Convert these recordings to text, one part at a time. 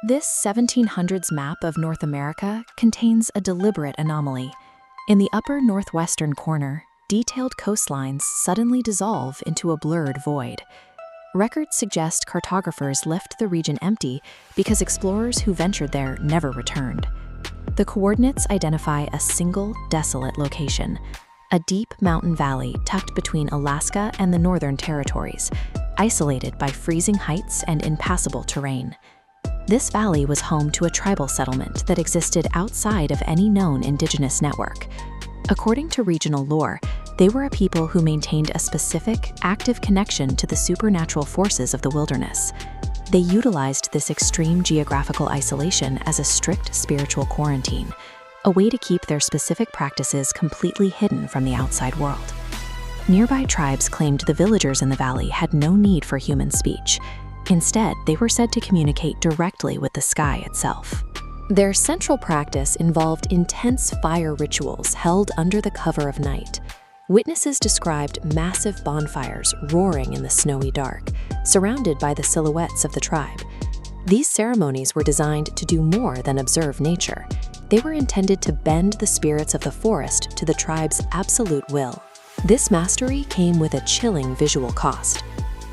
This 1700s map of North America contains a deliberate anomaly. In the upper northwestern corner, detailed coastlines suddenly dissolve into a blurred void. Records suggest cartographers left the region empty because explorers who ventured there never returned. The coordinates identify a single, desolate location, a deep mountain valley tucked between Alaska and the Northern Territories, isolated by freezing heights and impassable terrain. This valley was home to a tribal settlement that existed outside of any known indigenous network. According to regional lore, they were a people who maintained a specific, active connection to the supernatural forces of the wilderness. They utilized this extreme geographical isolation as a strict spiritual quarantine, a way to keep their specific practices completely hidden from the outside world. Nearby tribes claimed the villagers in the valley had no need for human speech. Instead, they were said to communicate directly with the sky itself. Their central practice involved intense fire rituals held under the cover of night. Witnesses described massive bonfires roaring in the snowy dark, surrounded by the silhouettes of the tribe. These ceremonies were designed to do more than observe nature. They were intended to bend the spirits of the forest to the tribe's absolute will. This mastery came with a chilling visual cost.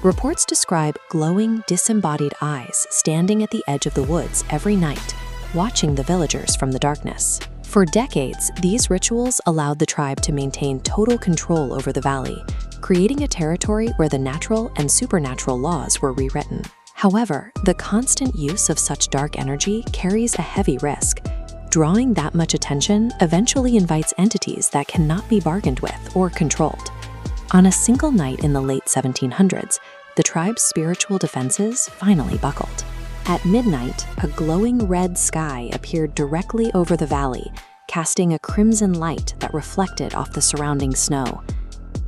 Reports describe glowing, disembodied eyes standing at the edge of the woods every night, watching the villagers from the darkness. For decades, these rituals allowed the tribe to maintain total control over the valley, creating a territory where the natural and supernatural laws were rewritten. However, the constant use of such dark energy carries a heavy risk. Drawing that much attention eventually invites entities that cannot be bargained with or controlled. On a single night in the late 1700s, the tribe's spiritual defenses finally buckled. At midnight, a glowing red sky appeared directly over the valley, casting a crimson light that reflected off the surrounding snow.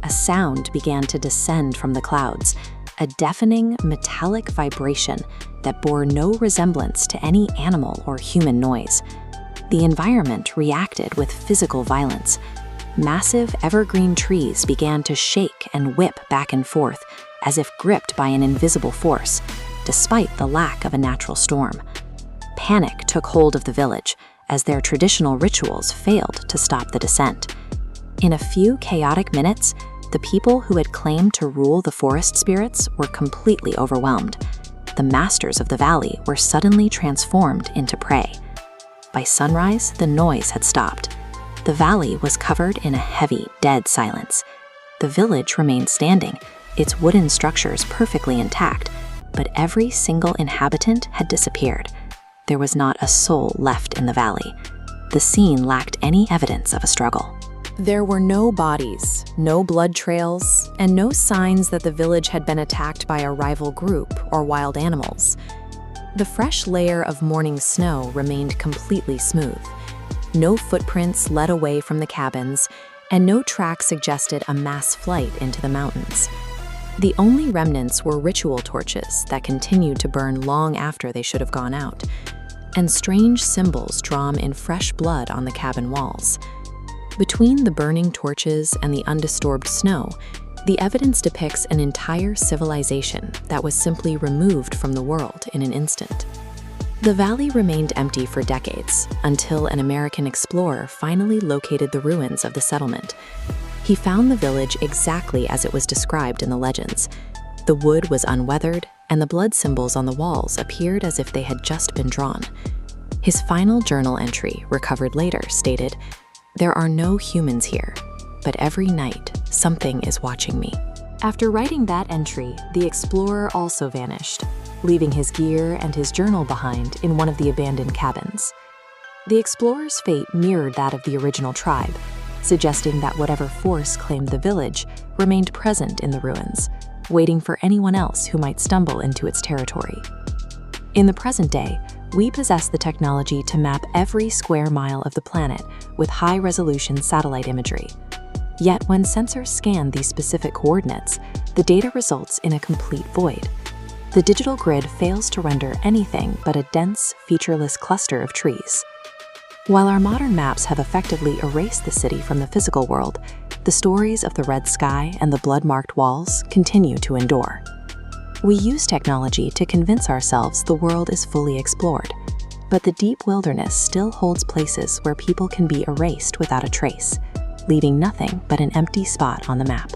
A sound began to descend from the clouds, a deafening, metallic vibration that bore no resemblance to any animal or human noise. The environment reacted with physical violence. Massive evergreen trees began to shake and whip back and forth, as if gripped by an invisible force, despite the lack of a natural storm. Panic took hold of the village, as their traditional rituals failed to stop the descent. In a few chaotic minutes, the people who had claimed to rule the forest spirits were completely overwhelmed. The masters of the valley were suddenly transformed into prey. By sunrise, the noise had stopped. The valley was covered in a heavy, dead silence. The village remained standing, its wooden structures perfectly intact, but every single inhabitant had disappeared. There was not a soul left in the valley. The scene lacked any evidence of a struggle. There were no bodies, no blood trails, and no signs that the village had been attacked by a rival group or wild animals. The fresh layer of morning snow remained completely smooth. No footprints led away from the cabins, and no tracks suggested a mass flight into the mountains. The only remnants were ritual torches that continued to burn long after they should have gone out, and strange symbols drawn in fresh blood on the cabin walls. Between the burning torches and the undisturbed snow, the evidence depicts an entire civilization that was simply removed from the world in an instant. The valley remained empty for decades, until an American explorer finally located the ruins of the settlement. He found the village exactly as it was described in the legends. The wood was unweathered, and the blood symbols on the walls appeared as if they had just been drawn. His final journal entry, recovered later, stated, "There are no humans here, but every night something is watching me." After writing that entry, the explorer also vanished, leaving his gear and his journal behind in one of the abandoned cabins. The explorer's fate mirrored that of the original tribe, suggesting that whatever force claimed the village remained present in the ruins, waiting for anyone else who might stumble into its territory. In the present day, we possess the technology to map every square mile of the planet with high-resolution satellite imagery. Yet when sensors scan these specific coordinates, the data results in a complete void. The digital grid fails to render anything but a dense, featureless cluster of trees. While our modern maps have effectively erased the city from the physical world, the stories of the red sky and the blood-marked walls continue to endure. We use technology to convince ourselves the world is fully explored, but the deep wilderness still holds places where people can be erased without a trace, leaving nothing but an empty spot on the map.